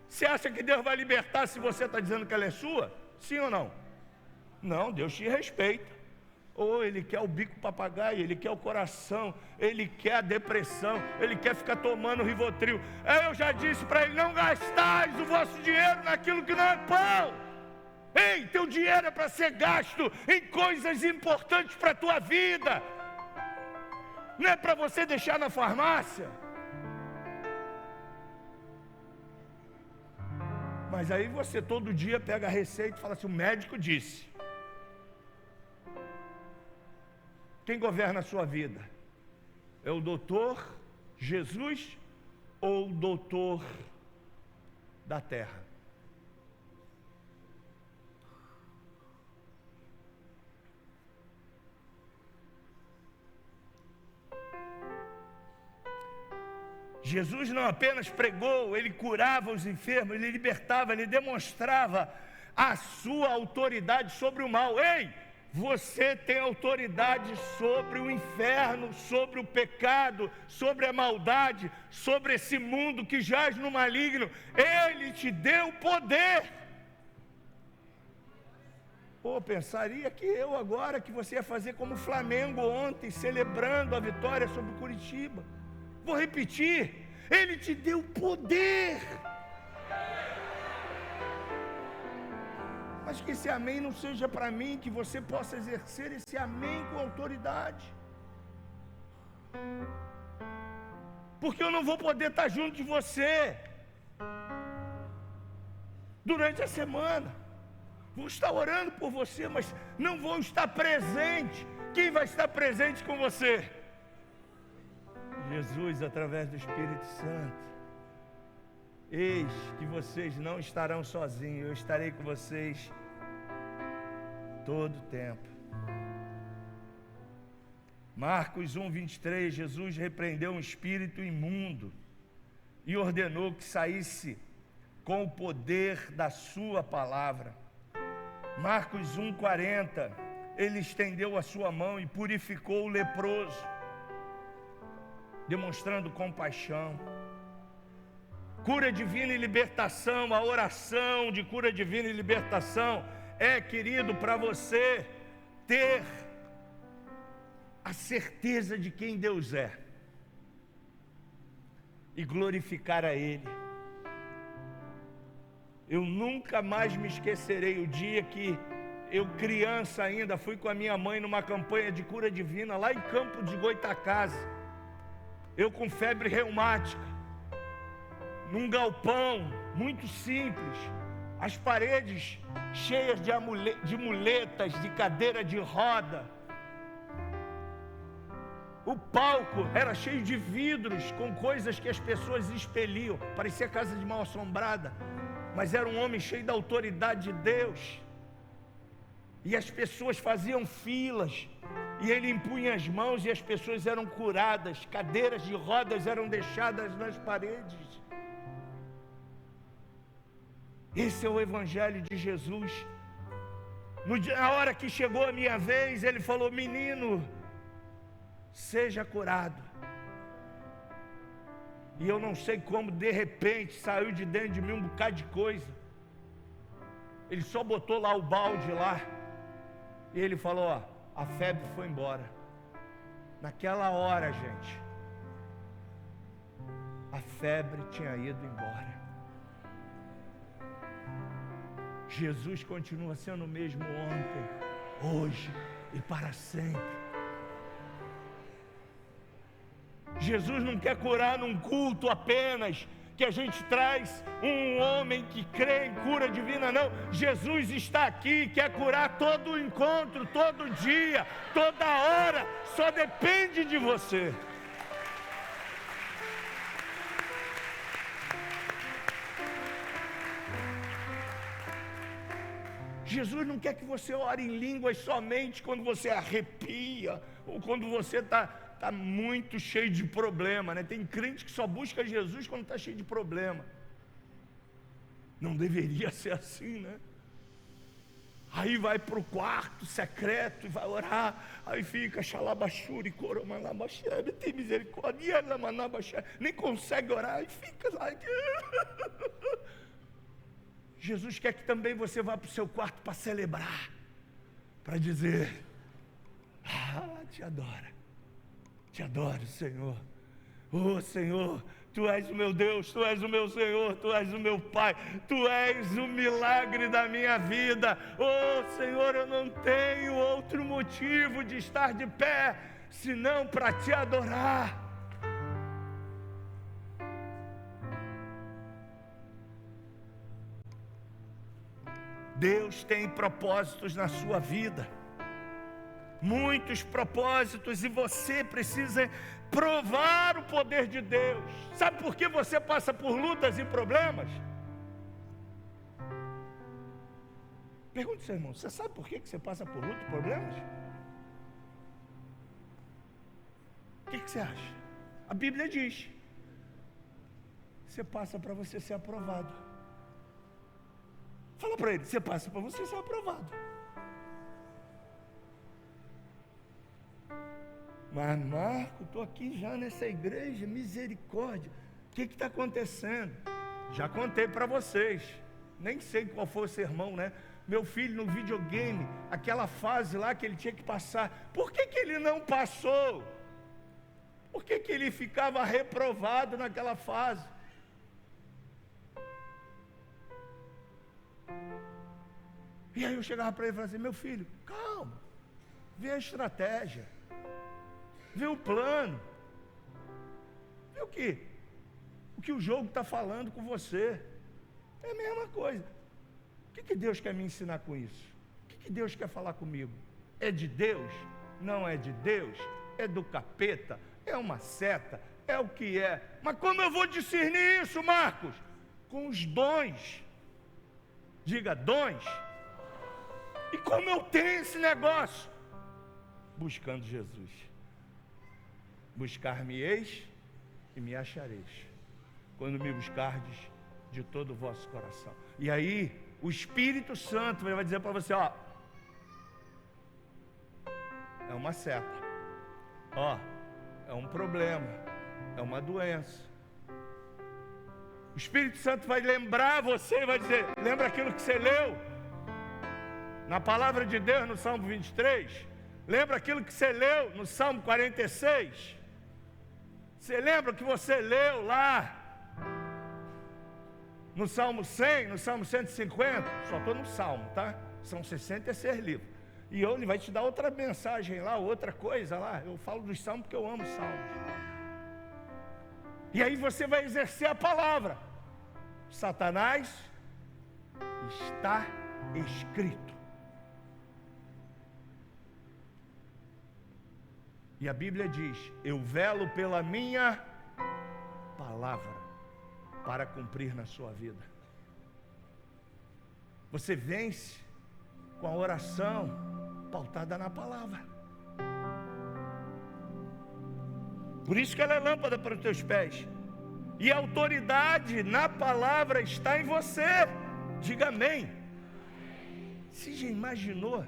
Você acha que Deus vai libertar se você está dizendo que ela é sua? Sim ou não? Não, Deus te respeita. Ou Ele quer o bico papagaio, Ele quer o coração, Ele quer a depressão, Ele quer ficar tomando Rivotril. Eu já disse para Ele, não gastais o vosso dinheiro naquilo que não é pão. Ei, teu dinheiro é para ser gasto em coisas importantes para a tua vida. Não é para você deixar na farmácia. Mas aí você todo dia pega a receita e fala assim, o médico disse. Quem governa a sua vida? É o doutor Jesus ou o doutor da terra? Jesus não apenas pregou, Ele curava os enfermos, Ele libertava, Ele demonstrava a sua autoridade sobre o mal. Ei, você tem autoridade sobre o inferno, sobre o pecado, sobre a maldade, sobre esse mundo que jaz no maligno. Ele te deu poder. Pô, pensaria que eu agora, que você ia fazer como o Flamengo ontem, celebrando a vitória sobre o Curitiba. Vou repetir, Ele te deu poder. Mas que esse amém não seja para mim, que você possa exercer esse amém com autoridade. Porque eu não vou poder estar junto de você durante a semana. Vou estar orando por você, mas não vou estar presente. Quem vai estar presente com você? Jesus, através do Espírito Santo. Eis que vocês não estarão sozinhos, eu estarei com vocês todo o tempo. Marcos 1:23, Jesus repreendeu um espírito imundo e ordenou que saísse com o poder da sua palavra. Marcos 1:40, ele estendeu a sua mão e purificou o leproso, demonstrando compaixão. Cura divina e libertação, a oração de cura divina e libertação é, querido, para você ter a certeza de quem Deus é e glorificar a Ele. Eu nunca mais me esquecerei o dia que eu, criança ainda, fui com a minha mãe numa campanha de cura divina lá em Campo de Goitacazes. Eu com febre reumática, num galpão muito simples, as paredes cheias de muletas, de cadeira de roda. O palco era cheio de vidros com coisas que as pessoas expeliam, parecia casa de mal assombrada, mas era um homem cheio da autoridade de Deus. E as pessoas faziam filas, e ele impunha as mãos e as pessoas eram curadas, cadeiras de rodas eram deixadas nas paredes. Esse é o Evangelho de Jesus. Na hora que chegou a minha vez, ele falou: menino, seja curado. E eu não sei como, de repente, saiu de dentro de mim um bocado de coisa. Ele só botou lá o balde lá, e ele falou: ó, a febre foi embora. Naquela hora, gente, a febre tinha ido embora. Jesus continua sendo o mesmo ontem, hoje e para sempre. Jesus não quer curar num culto apenas, que a gente traz um homem que crê em cura divina, não. Jesus está aqui, quer curar todo encontro, todo dia, toda hora, só depende de você. Jesus não quer que você ore em línguas somente quando você arrepia, ou quando você está muito cheio de problema, né? Tem crente que só busca Jesus quando está cheio de problema. Não deveria ser assim, né? Aí vai para o quarto secreto e vai orar, aí fica xalabachuri, coromanabachari, tem misericórdia, nem consegue orar, aí fica lá. Jesus quer que também você vá para o seu quarto para celebrar, para dizer: te adoro, Senhor. Oh, Senhor, Tu és o meu Deus, Tu és o meu Senhor, Tu és o meu Pai, Tu és o milagre da minha vida. Oh, Senhor, eu não tenho outro motivo de estar de pé, senão para Te adorar. Deus tem propósitos na sua vida, muitos propósitos, e você precisa provar o poder de Deus. Sabe por que você passa por lutas e problemas? Pergunte ao seu irmão: você sabe por que você passa por lutas e problemas? O que você acha? A Bíblia diz: você passa para você ser aprovado. Fala para ele: você passa para você ser aprovado. Mas Marco, estou aqui já nessa igreja, misericórdia, o que está acontecendo? Já contei para vocês, nem sei qual foi o sermão, né? Meu filho no videogame, aquela fase lá que ele tinha que passar, por que ele não passou? Por que ele ficava reprovado naquela fase? E aí eu chegava para ele e falava assim: meu filho, calma, vê a estratégia, vê o plano, vê o que o jogo está falando com você. É a mesma coisa. O que Deus quer me ensinar com isso? O que Deus quer falar comigo? É de Deus? Não é de Deus? É do capeta? É uma seta? É o que é? Mas como eu vou discernir isso, Marcos? Com os dons. Diga, dons. E como eu tenho esse negócio? Buscando Jesus. Buscar-me-eis e me achareis, quando me buscardes de todo o vosso coração. E aí o Espírito Santo vai dizer para você: ó, é uma seta, ó, é um problema, é uma doença. O Espírito Santo vai lembrar você e vai dizer: lembra aquilo que você leu na palavra de Deus no Salmo 23? Lembra aquilo que você leu no Salmo 46? Você lembra o que você leu lá no Salmo 100, no Salmo 150? Só estou no Salmo, tá? São 66 livros. E ele vai te dar outra mensagem lá, outra coisa lá. Eu falo dos Salmos porque eu amo Salmos. E aí você vai exercer a palavra: Satanás, está escrito. E a Bíblia diz: eu velo pela minha palavra para cumprir na sua vida. Você vence com a oração pautada na palavra. Por isso que ela é lâmpada para os teus pés. E a autoridade na palavra está em você. Diga amém. Você já imaginou?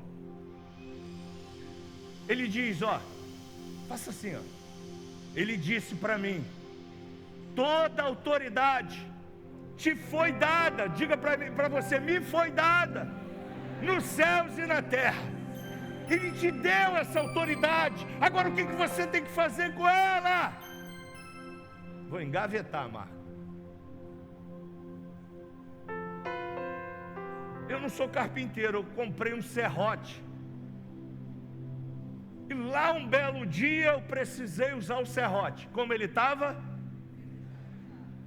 Ele diz, ó, faça assim, ó. Ele disse para mim: toda autoridade te foi dada. Diga para você: me foi dada nos céus e na terra. Ele te deu essa autoridade. Agora o que você tem que fazer com ela? Vou engavetar, Marco. Eu não sou carpinteiro, eu comprei um serrote. E lá um belo dia eu precisei usar o serrote. Como ele estava?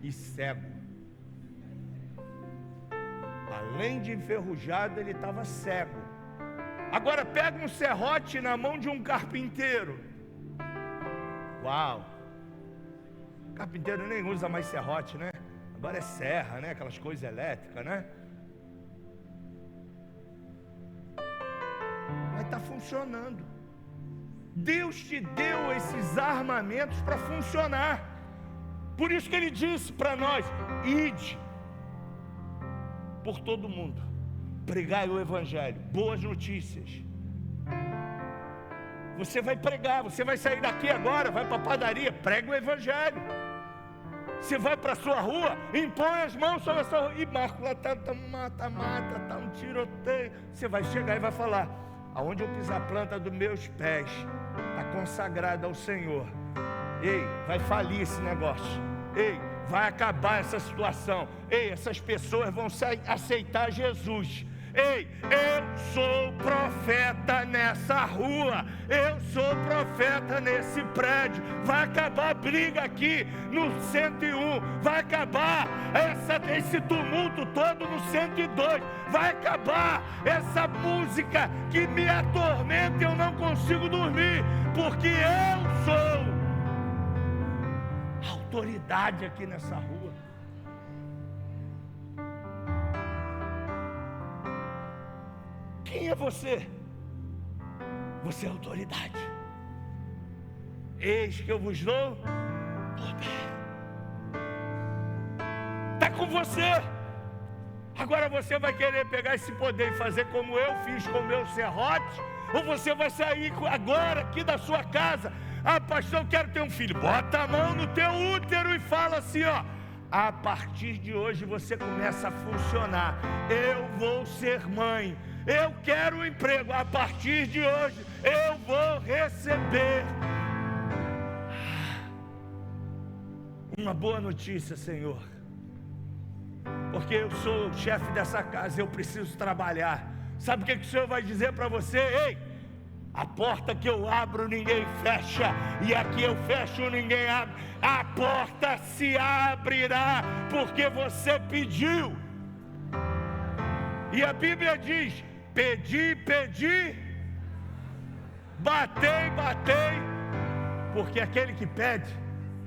E cego. Além de enferrujado, ele estava cego. Agora pega um serrote na mão de um carpinteiro. Uau! Carpinteiro nem usa mais serrote, né? Agora é serra, né? Aquelas coisas elétricas, né? Mas está funcionando. Deus te deu esses armamentos para funcionar. Por isso que Ele disse para nós: ide por todo mundo, pregai o Evangelho, boas notícias. Você vai pregar, você vai sair daqui agora, vai para a padaria, prega o Evangelho. Você vai para a sua rua, impõe as mãos sobre a sua rua. E Marco, lá está mata, está um tiroteio. Você vai chegar e vai falar: aonde eu pisar a planta dos meus pés está consagrada ao Senhor. Ei, vai falir esse negócio. Ei, vai acabar essa situação. Ei, essas pessoas vão aceitar Jesus. Ei, eu sou profeta nessa rua. Eu sou profeta nesse prédio. Vai acabar a briga aqui no 101. Vai acabar esse tumulto todo no 102. Vai acabar essa música que me atormenta e eu não consigo dormir. Porque eu sou autoridade aqui nessa rua. Quem é você? Você é autoridade. Eis que eu vos dou poder. Está com você. Agora você vai querer pegar esse poder e fazer como eu fiz com o meu serrote? Ou você vai sair agora aqui da sua casa? Ah, pastor, eu quero ter um filho. Bota a mão no teu útero e fala assim, ó: a partir de hoje você começa a funcionar. Eu vou ser mãe. Eu quero um emprego. A partir de hoje eu vou receber. Uma boa notícia, Senhor. Porque eu sou o chefe dessa casa, eu preciso trabalhar. Sabe o que o Senhor vai dizer para você? Ei, a porta que eu abro ninguém fecha, e a que eu fecho ninguém abre. A porta se abrirá porque você pediu. E a Bíblia diz: pedi, pedi, batei, batei, porque aquele que pede,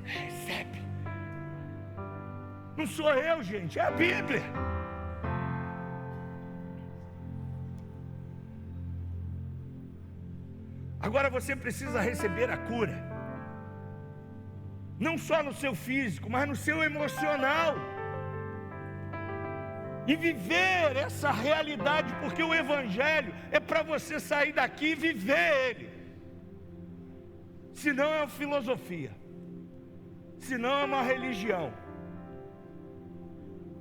recebe. Não sou eu, gente, é a Bíblia. Agora você precisa receber a cura, não só no seu físico, mas no seu emocional. E viver essa realidade, porque o Evangelho é para você sair daqui e viver ele. Senão é uma filosofia, senão é uma religião.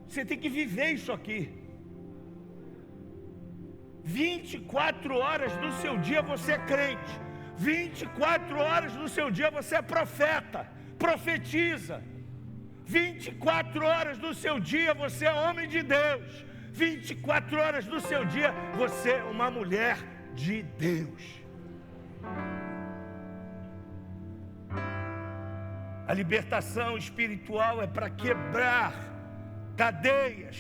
Você tem que viver isso aqui. 24 horas do seu dia você é crente. 24 horas do seu dia você é profeta, profetiza. 24 horas do seu dia você é homem de Deus. 24 horas do seu dia você é uma mulher de Deus. A libertação espiritual é para quebrar cadeias,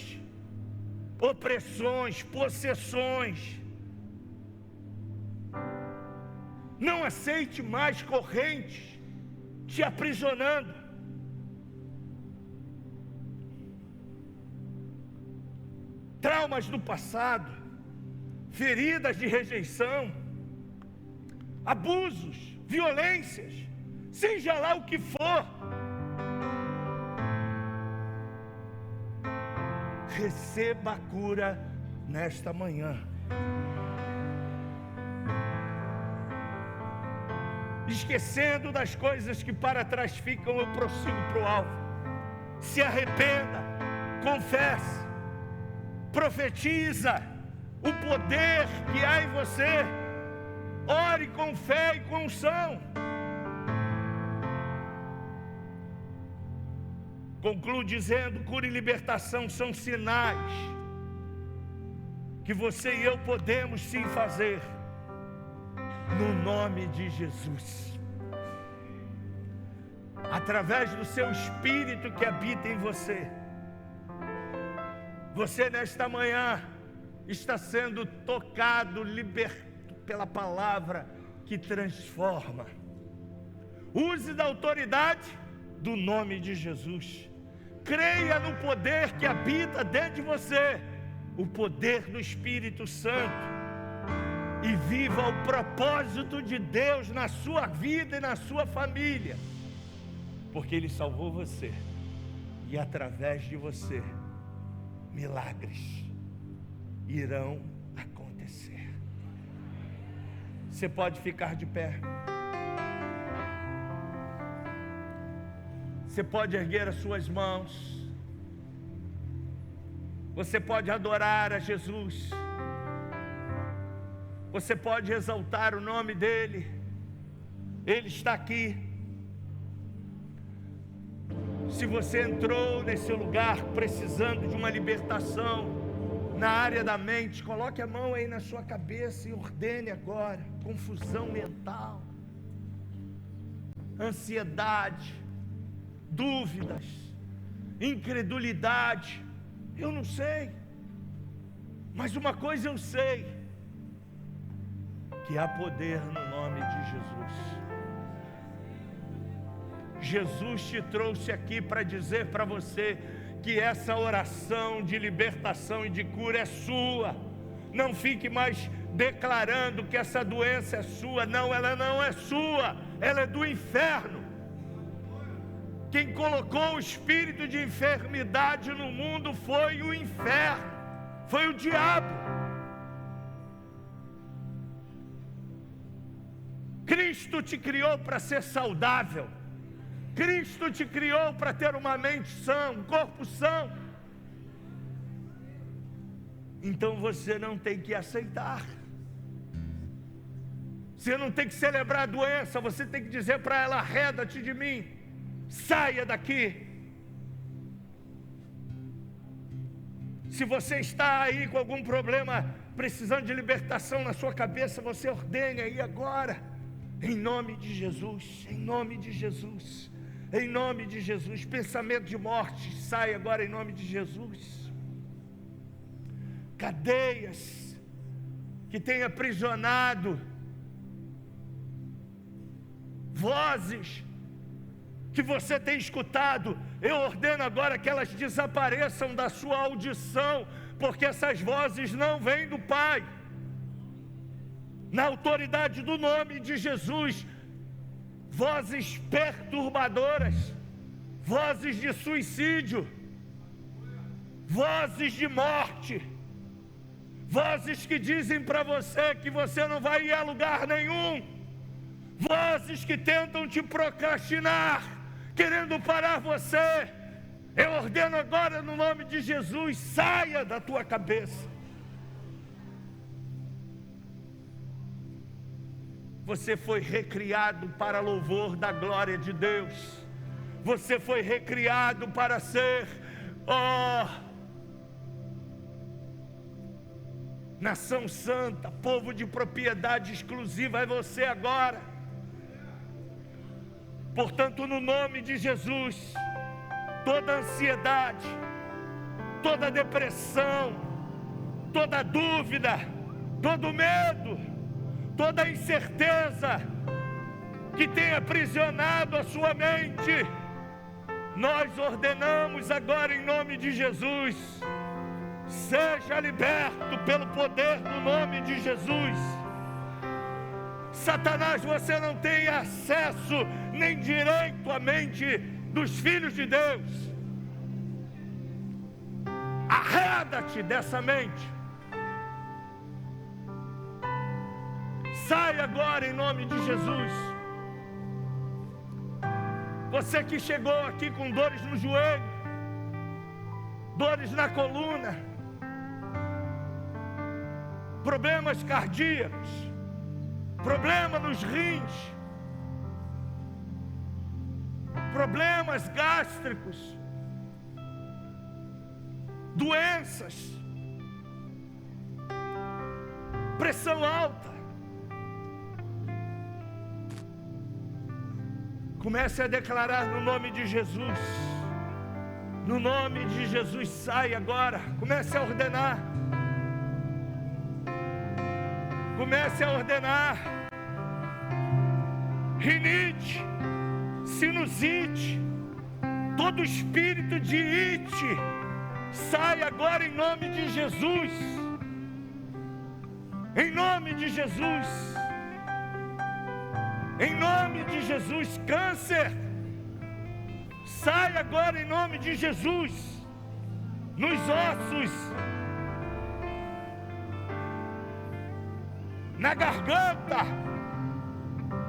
opressões, possessões. Não aceite mais correntes te aprisionando. Traumas do passado, feridas de rejeição, abusos, violências, seja lá o que for. Receba a cura nesta manhã. Esquecendo das coisas que para trás ficam, eu prossigo para o alvo. Se arrependa, confesse, profetiza o poder que há em você. Ore com fé e com unção. Concluo dizendo: cura e libertação são sinais que você e eu podemos sim fazer, no nome de Jesus, através do seu Espírito que habita em você. Você nesta manhã está sendo tocado, liberto pela palavra que transforma. Use da autoridade do nome de Jesus. Creia no poder que habita dentro de você, o poder do Espírito Santo, e viva o propósito de Deus na sua vida e na sua família, porque Ele salvou você, e através de você milagres irão acontecer. Você pode ficar de pé. Você pode erguer as suas mãos. Você pode adorar a Jesus. Você pode exaltar o nome dEle. Ele está aqui. Se você entrou nesse lugar precisando de uma libertação na área da mente, coloque a mão aí na sua cabeça e ordene agora. Confusão mental, ansiedade, dúvidas, incredulidade. Eu não sei, mas uma coisa eu sei, que há poder no nome de Jesus. Jesus te trouxe aqui para dizer para você que essa oração de libertação e de cura é sua. Não fique mais declarando que essa doença é sua. Não, ela não é sua, ela é do inferno. Quem colocou o espírito de enfermidade no mundo foi o inferno, foi o diabo. Cristo te criou para ser saudável. Cristo te criou para ter uma mente sã, um corpo são. Então você não tem que aceitar. Você não tem que celebrar a doença. Você tem que dizer para ela: arreda-te de mim, saia daqui. Se você está aí com algum problema, precisando de libertação na sua cabeça, você ordene aí agora, em nome de Jesus, em nome de Jesus. Em nome de Jesus, pensamento de morte, sai agora em nome de Jesus. Cadeias que têm aprisionado, vozes que você tem escutado, eu ordeno agora que elas desapareçam da sua audição, porque essas vozes não vêm do Pai. Na autoridade do nome de Jesus, vozes perturbadoras, vozes de suicídio, vozes de morte, vozes que dizem para você que você não vai ir a lugar nenhum, vozes que tentam te procrastinar, querendo parar você. Eu ordeno agora no nome de Jesus: saia da tua cabeça. Você foi recriado para louvor da glória de Deus. Você foi recriado para ser, nação santa, povo de propriedade exclusiva. É você agora. Portanto, no nome de Jesus, toda ansiedade, toda depressão, toda dúvida, todo medo, toda incerteza que tem aprisionado a sua mente, nós ordenamos agora em nome de Jesus: seja liberto pelo poder do nome de Jesus. Satanás, você não tem acesso nem direito à mente dos filhos de Deus. Arreda-te dessa mente. Sai agora em nome de Jesus. Você que chegou aqui com dores no joelho, dores na coluna, problemas cardíacos, problema nos rins, problemas gástricos, doenças, pressão alta. Comece a declarar no nome de Jesus. No nome de Jesus, sai agora. Comece a ordenar. Comece a ordenar. Rinite, sinusite, todo espírito de ite, sai agora em nome de Jesus. Em nome de Jesus. Em nome de Jesus. Câncer, sai agora em nome de Jesus. Nos ossos, na garganta,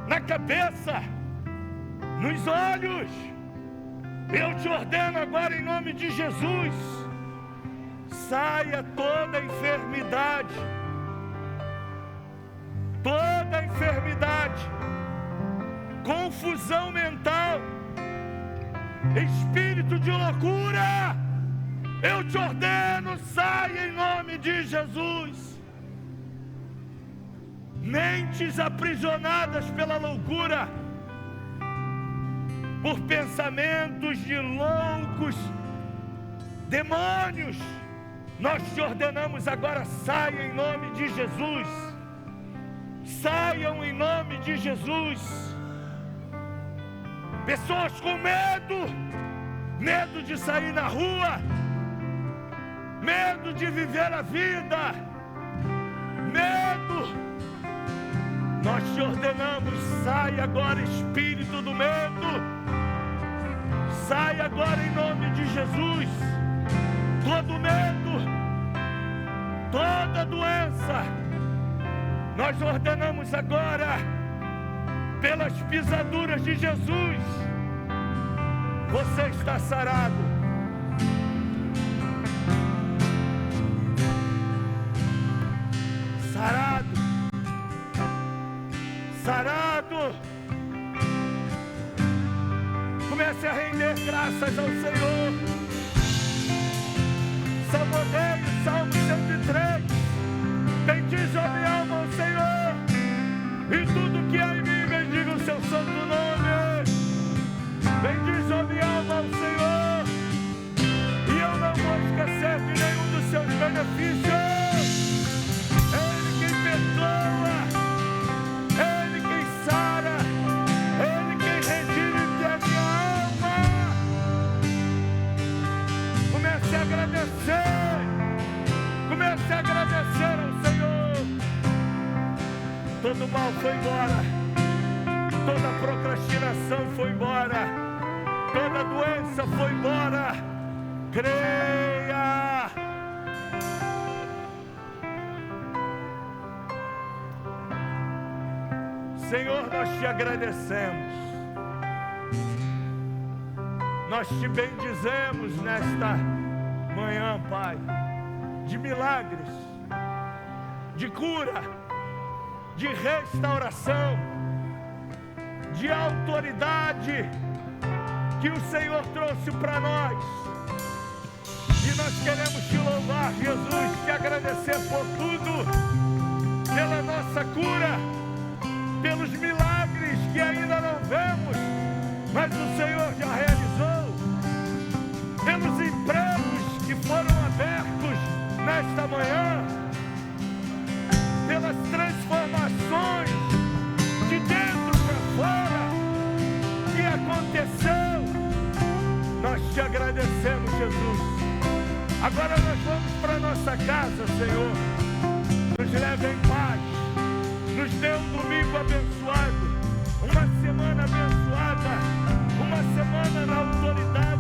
na cabeça, nos olhos. Eu te ordeno agora em nome de Jesus. Saia toda enfermidade. Toda enfermidade, confusão mental, espírito de loucura, eu te ordeno, saia em nome de Jesus. Mentes aprisionadas pela loucura, por pensamentos de loucos, demônios, nós te ordenamos agora, saia em nome de Jesus. Saiam em nome de Jesus. Pessoas com medo de sair na rua, medo de viver a vida, medo. Nós te ordenamos, sai agora, espírito do medo. Sai agora em nome de Jesus. Todo medo, toda doença, nós ordenamos agora, pelas pisaduras de Jesus, você está sarado. Sarado. Sarado. Comece a render graças ao Senhor. Salmodeio, Salmo 103. Bendize a minha alma ao Senhor, e tudo que há em mim, bendiga o seu santo nome. Bendize a minha alma ao Senhor, e eu não vou esquecer de nenhum dos seus benefícios. Ele quem perdoa, Ele quem sara, Ele quem redime a minha alma. Comece a agradecer. Comece a agradecer ao Senhor. Todo mal foi embora. Toda procrastinação foi embora. Toda doença foi embora. Creia. Senhor, nós te agradecemos. Nós te bendizemos nesta manhã, Pai, de milagres, de cura, de restauração, de autoridade que o Senhor trouxe para nós. E nós queremos te louvar, Jesus, te agradecer por tudo, pela nossa cura, pelos milagres que ainda não vemos, mas o Senhor já realizou, pelos empregos que foram abertos nesta manhã, pelas transformações de dentro para fora que aconteceu. Nós te agradecemos, Jesus. Agora nós vamos para nossa casa, Senhor. Nos leve em paz, nos dê um domingo abençoado, uma semana abençoada, uma semana na autoridade